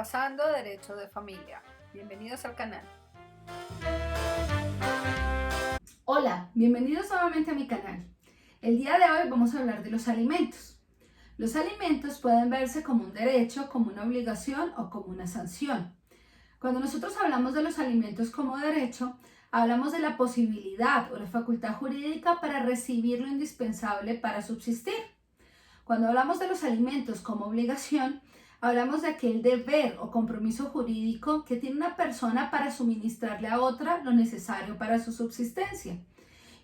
Repasando Derecho de Familia. Bienvenidos al canal. Hola, bienvenidos nuevamente a mi canal. El día de hoy vamos a hablar de los alimentos. Los alimentos pueden verse como un derecho, como una obligación o como una sanción. Cuando nosotros hablamos de los alimentos como derecho, hablamos de la posibilidad o la facultad jurídica para recibir lo indispensable para subsistir. Cuando hablamos de los alimentos como obligación, hablamos de aquel deber o compromiso jurídico que tiene una persona para suministrarle a otra lo necesario para su subsistencia.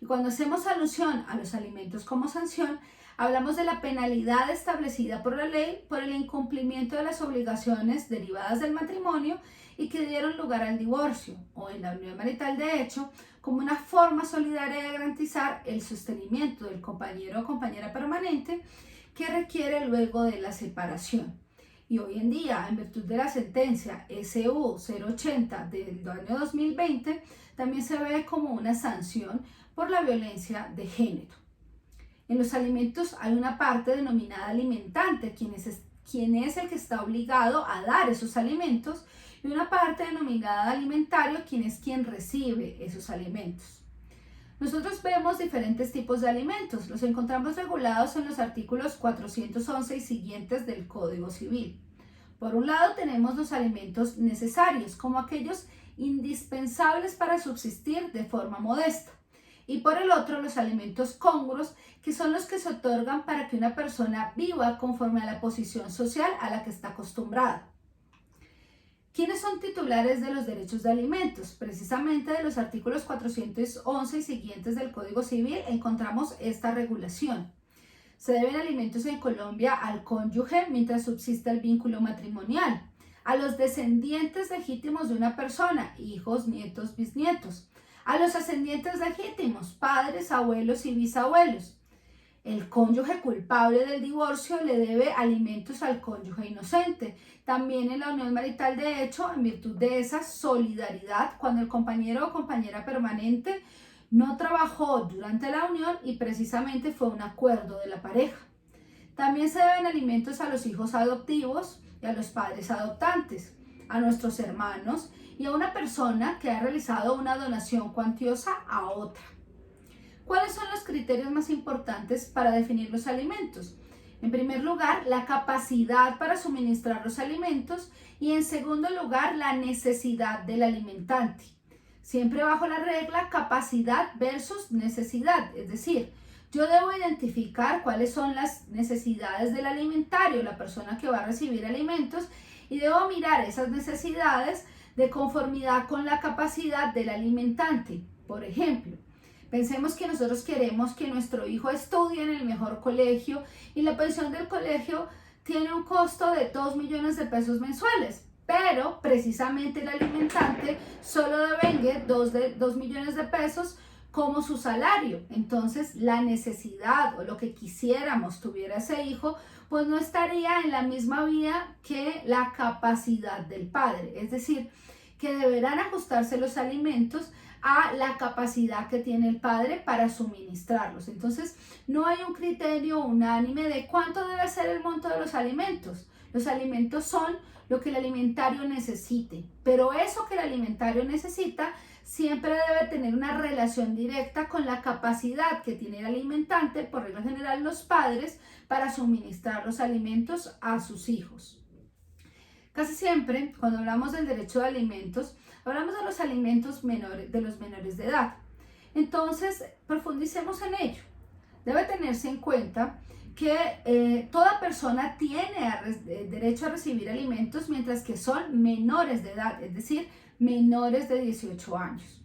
Y cuando hacemos alusión a los alimentos como sanción, hablamos de la penalidad establecida por la ley por el incumplimiento de las obligaciones derivadas del matrimonio y que dieron lugar al divorcio o en la unión marital de hecho, como una forma solidaria de garantizar el sostenimiento del compañero o compañera permanente que requiere luego de la separación. Y hoy en día, en virtud de la sentencia SU 080 del año 2020, también se ve como una sanción por la violencia de género. En los alimentos hay una parte denominada alimentante, quien es el que está obligado a dar esos alimentos, y una parte denominada alimentario, quien recibe esos alimentos. Nosotros vemos diferentes tipos de alimentos, los encontramos regulados en los artículos 411 y siguientes del Código Civil. Por un lado tenemos los alimentos necesarios, como aquellos indispensables para subsistir de forma modesta. Y por el otro, los alimentos congruos, que son los que se otorgan para que una persona viva conforme a la posición social a la que está acostumbrada. ¿Quiénes son titulares de los derechos de alimentos? Precisamente de los artículos 411 y siguientes del Código Civil encontramos esta regulación. Se deben alimentos en Colombia al cónyuge mientras subsista el vínculo matrimonial, a los descendientes legítimos de una persona, hijos, nietos, bisnietos, a los ascendientes legítimos, padres, abuelos y bisabuelos. El cónyuge culpable del divorcio le debe alimentos al cónyuge inocente. También en la unión marital de hecho, en virtud de esa solidaridad, cuando el compañero o compañera permanente no trabajó durante la unión y precisamente fue un acuerdo de la pareja. También se deben alimentos a los hijos adoptivos y a los padres adoptantes, a nuestros hermanos y a una persona que ha realizado una donación cuantiosa a otra. ¿Cuáles son los criterios más importantes para definir los alimentos? En primer lugar, la capacidad para suministrar los alimentos y en segundo lugar, la necesidad del alimentante. Siempre bajo la regla capacidad versus necesidad, es decir, yo debo identificar cuáles son las necesidades del alimentario, la persona que va a recibir alimentos, y debo mirar esas necesidades de conformidad con la capacidad del alimentante. Por ejemplo, pensemos que nosotros queremos que nuestro hijo estudie en el mejor colegio y la pensión del colegio tiene un costo de 2 millones de pesos mensuales, pero precisamente el alimentante solo devengue 2 millones de pesos como su salario. Entonces la necesidad o lo que quisiéramos tuviera ese hijo, pues no estaría en la misma vía que la capacidad del padre. Es decir, que deberán ajustarse los alimentos a la capacidad que tiene el padre para suministrarlos. Entonces, no hay un criterio unánime de cuánto debe ser el monto de los alimentos. Los alimentos son lo que el alimentario necesite, pero eso que el alimentario necesita siempre debe tener una relación directa con la capacidad que tiene el alimentante, por regla general los padres, para suministrar los alimentos a sus hijos. Casi siempre, cuando hablamos del derecho de alimentos, hablamos de los alimentos menores, de los menores de edad. Entonces, profundicemos en ello. Debe tenerse en cuenta que toda persona tiene derecho a recibir alimentos mientras que son menores de edad, es decir, menores de 18 años.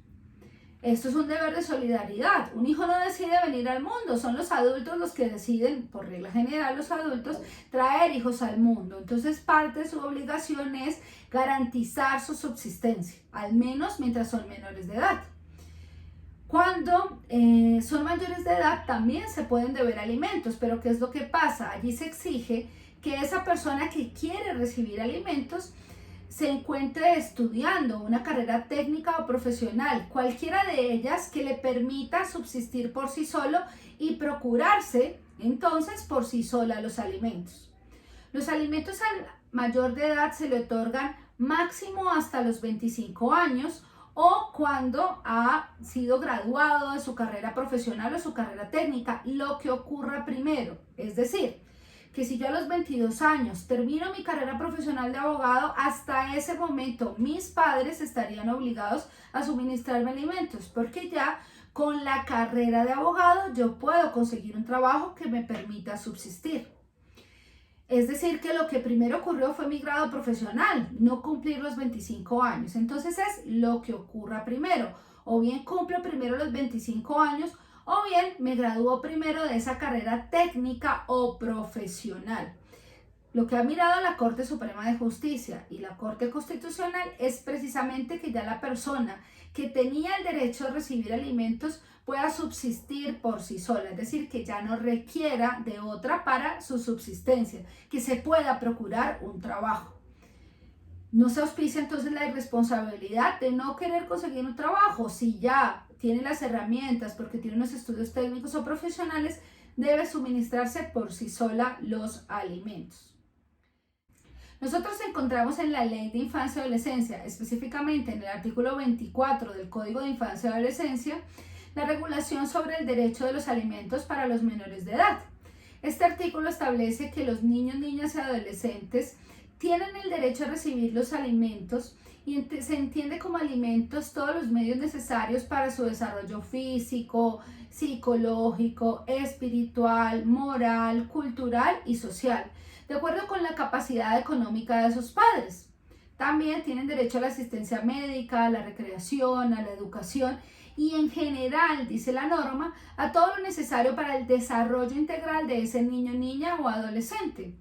Esto es un deber de solidaridad. Un hijo no decide venir al mundo, son los adultos los que deciden, por regla general los adultos, traer hijos al mundo. Entonces parte de su obligación es garantizar su subsistencia, al menos mientras son menores de edad. Cuando son mayores de edad también se pueden deber alimentos, pero ¿qué es lo que pasa? Allí se exige que esa persona que quiere recibir alimentos se encuentre estudiando una carrera técnica o profesional, cualquiera de ellas que le permita subsistir por sí solo y procurarse entonces por sí sola los alimentos. Los alimentos al mayor de edad se le otorgan máximo hasta los 25 años o cuando ha sido graduado de su carrera profesional o su carrera técnica, lo que ocurra primero. Es decir, que si yo a los 22 años termino mi carrera profesional de abogado, hasta ese momento mis padres estarían obligados a suministrarme alimentos, porque ya con la carrera de abogado yo puedo conseguir un trabajo que me permita subsistir. Es decir, que lo que primero ocurrió fue mi grado profesional, no cumplir los 25 años. Entonces es lo que ocurra primero. O bien cumplo primero los 25 años, o bien me gradúo primero de esa carrera técnica o profesional. Lo que ha mirado la Corte Suprema de Justicia y la Corte Constitucional es precisamente que ya la persona que tenía el derecho a recibir alimentos pueda subsistir por sí sola, es decir, que ya no requiera de otra para su subsistencia, que se pueda procurar un trabajo. No se auspicia entonces la irresponsabilidad de no querer conseguir un trabajo. Si ya tiene las herramientas porque tiene unos estudios técnicos o profesionales, debe suministrarse por sí sola los alimentos. Nosotros encontramos en la Ley de Infancia y Adolescencia, específicamente en el artículo 24 del Código de Infancia y Adolescencia, la regulación sobre el derecho de los alimentos para los menores de edad. Este artículo establece que los niños, niñas y adolescentes tienen el derecho a recibir los alimentos y se entiende como alimentos todos los medios necesarios para su desarrollo físico, psicológico, espiritual, moral, cultural y social, de acuerdo con la capacidad económica de sus padres. También tienen derecho a la asistencia médica, a la recreación, a la educación y en general, dice la norma, a todo lo necesario para el desarrollo integral de ese niño, niña o adolescente.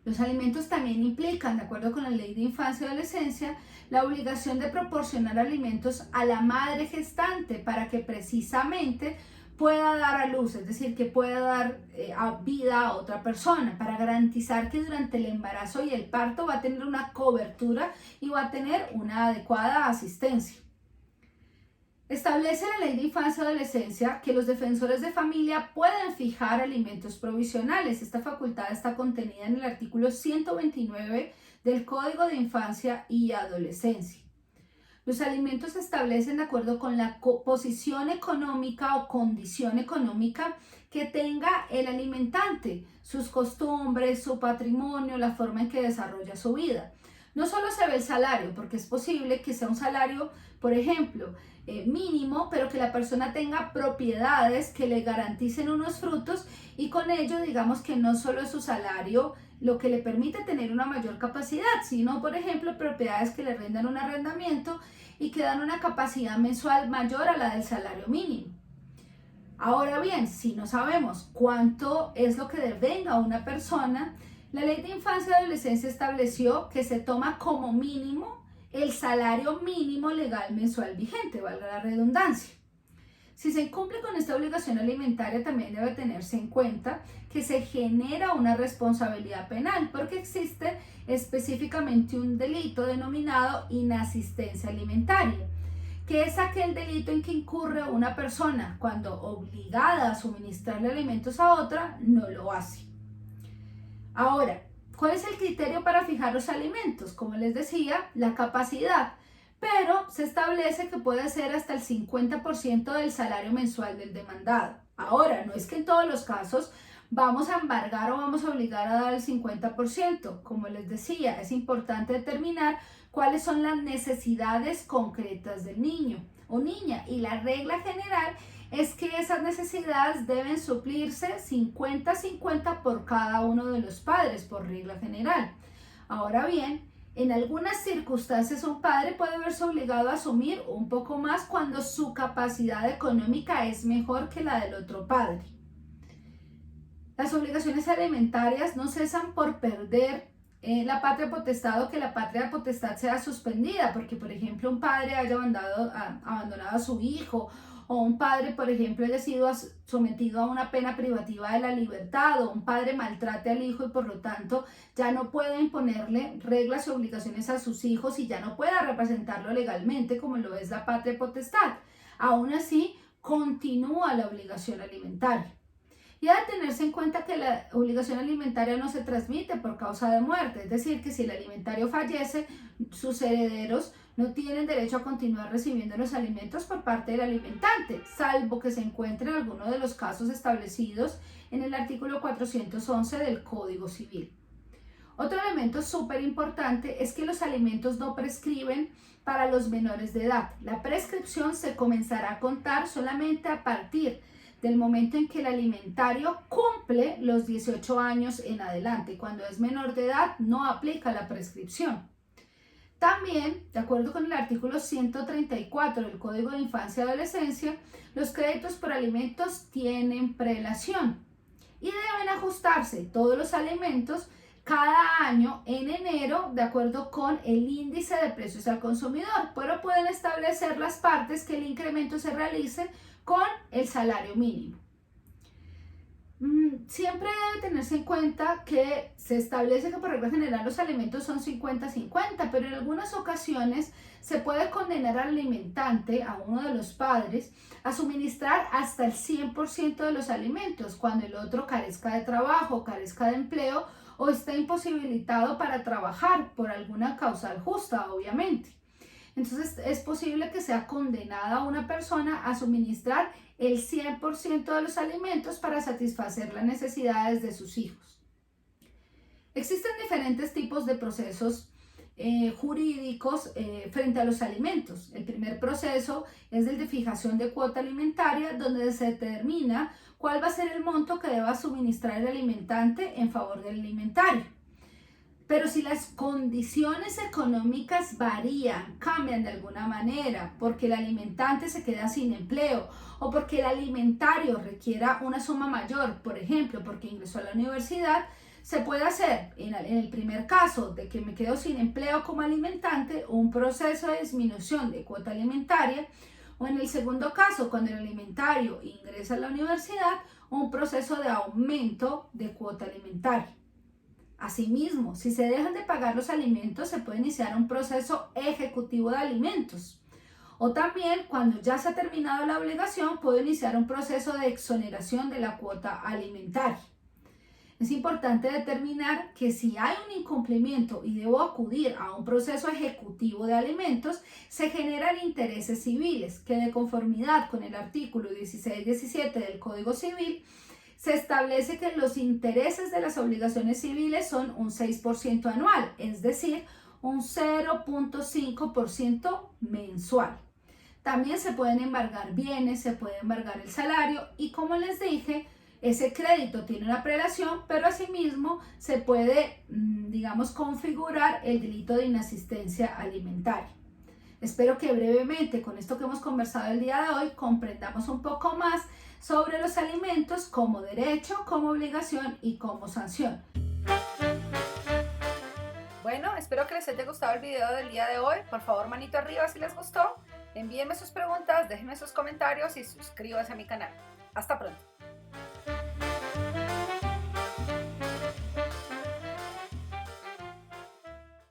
Los alimentos también implican, de acuerdo con la Ley de Infancia y Adolescencia, la obligación de proporcionar alimentos a la madre gestante para que precisamente pueda dar a luz, es decir, que pueda dar vida a otra persona, para garantizar que durante el embarazo y el parto va a tener una cobertura y va a tener una adecuada asistencia. Establece la Ley de Infancia y Adolescencia que los defensores de familia pueden fijar alimentos provisionales. Esta facultad está contenida en el artículo 129 del Código de Infancia y Adolescencia. Los alimentos se establecen de acuerdo con la posición económica o condición económica que tenga el alimentante, sus costumbres, su patrimonio, la forma en que desarrolla su vida. No solo se ve el salario, porque es posible que sea un salario, por ejemplo, mínimo, pero que la persona tenga propiedades que le garanticen unos frutos y con ello digamos que no solo es su salario lo que le permite tener una mayor capacidad, sino por ejemplo propiedades que le rendan un arrendamiento y que dan una capacidad mensual mayor a la del salario mínimo. Ahora bien, si no sabemos cuánto es lo que devenga una persona, la Ley de Infancia y Adolescencia estableció que se toma como mínimo el salario mínimo legal mensual vigente, valga la redundancia. Si se incumple con esta obligación alimentaria, también debe tenerse en cuenta que se genera una responsabilidad penal, porque existe específicamente un delito denominado inasistencia alimentaria, que es aquel delito en que incurre una persona cuando obligada a suministrarle alimentos a otra, no lo hace. Ahora, ¿cuál es el criterio para fijar los alimentos? Como les decía, la capacidad, pero se establece que puede ser hasta el 50% del salario mensual del demandado. Ahora, no es que en todos los casos vamos a embargar o vamos a obligar a dar el 50%. Como les decía, es importante determinar cuáles son las necesidades concretas del niño o niña y la regla general es que esas necesidades deben suplirse 50-50 por cada uno de los padres, por regla general. Ahora bien, en algunas circunstancias un padre puede verse obligado a asumir un poco más cuando su capacidad económica es mejor que la del otro padre. Las obligaciones alimentarias no cesan por perder la patria potestad o que la patria potestad sea suspendida, porque por ejemplo un padre haya abandonado a su hijo o un padre, por ejemplo, haya sido sometido a una pena privativa de la libertad, o un padre maltrate al hijo y por lo tanto ya no puede imponerle reglas y obligaciones a sus hijos y ya no pueda representarlo legalmente como lo es la patria potestad. Aún así, continúa la obligación alimentaria. Y ha de tenerse en cuenta que la obligación alimentaria no se transmite por causa de muerte, es decir, que si el alimentario fallece, sus herederos no tienen derecho a continuar recibiendo los alimentos por parte del alimentante, salvo que se encuentre en alguno de los casos establecidos en el artículo 411 del Código Civil. Otro elemento súper importante es que los alimentos no prescriben para los menores de edad. La prescripción se comenzará a contar solamente a partir del momento en que el alimentario cumple los 18 años en adelante. Cuando es menor de edad no aplica la prescripción. También, de acuerdo con el artículo 134 del Código de Infancia y Adolescencia, los créditos por alimentos tienen prelación y deben ajustarse todos los alimentos cada año en enero de acuerdo con el índice de precios al consumidor, pero pueden establecer las partes que el incremento se realice con el salario mínimo. Siempre debe tenerse en cuenta que se establece que por regla general los alimentos son 50-50, pero en algunas ocasiones se puede condenar al alimentante, a uno de los padres, a suministrar hasta el 100% de los alimentos cuando el otro carezca de trabajo, carezca de empleo o está imposibilitado para trabajar por alguna causal justa, obviamente. Entonces es posible que sea condenada una persona a suministrar el 100% de los alimentos para satisfacer las necesidades de sus hijos. Existen diferentes tipos de procesos jurídicos frente a los alimentos. El primer proceso es el de fijación de cuota alimentaria, donde se determina cuál va a ser el monto que deba suministrar el alimentante en favor del alimentario. Pero si las condiciones económicas varían, cambian de alguna manera, porque el alimentante se queda sin empleo o porque el alimentario requiera una suma mayor, por ejemplo, porque ingresó a la universidad, se puede hacer, en el primer caso de que me quedo sin empleo como alimentante, un proceso de disminución de cuota alimentaria, o en el segundo caso, cuando el alimentario ingresa a la universidad, un proceso de aumento de cuota alimentaria. Asimismo, si se dejan de pagar los alimentos, se puede iniciar un proceso ejecutivo de alimentos. O también, cuando ya se ha terminado la obligación, puedo iniciar un proceso de exoneración de la cuota alimentaria. Es importante determinar que si hay un incumplimiento y debo acudir a un proceso ejecutivo de alimentos, se generan intereses civiles que, de conformidad con el artículo 16-17 del Código Civil, se establece que los intereses de las obligaciones civiles son un 6% anual, es decir, un 0.5% mensual. También se pueden embargar bienes, se puede embargar el salario y, como les dije, ese crédito tiene una prelación, pero asimismo se puede, configurar el delito de inasistencia alimentaria. Espero que brevemente, con esto que hemos conversado el día de hoy, comprendamos un poco más sobre los alimentos como derecho, como obligación y como sanción. Bueno, espero que les haya gustado el video del día de hoy. Por favor, manito arriba si les gustó. Envíenme sus preguntas, déjenme sus comentarios y suscríbanse a mi canal. Hasta pronto.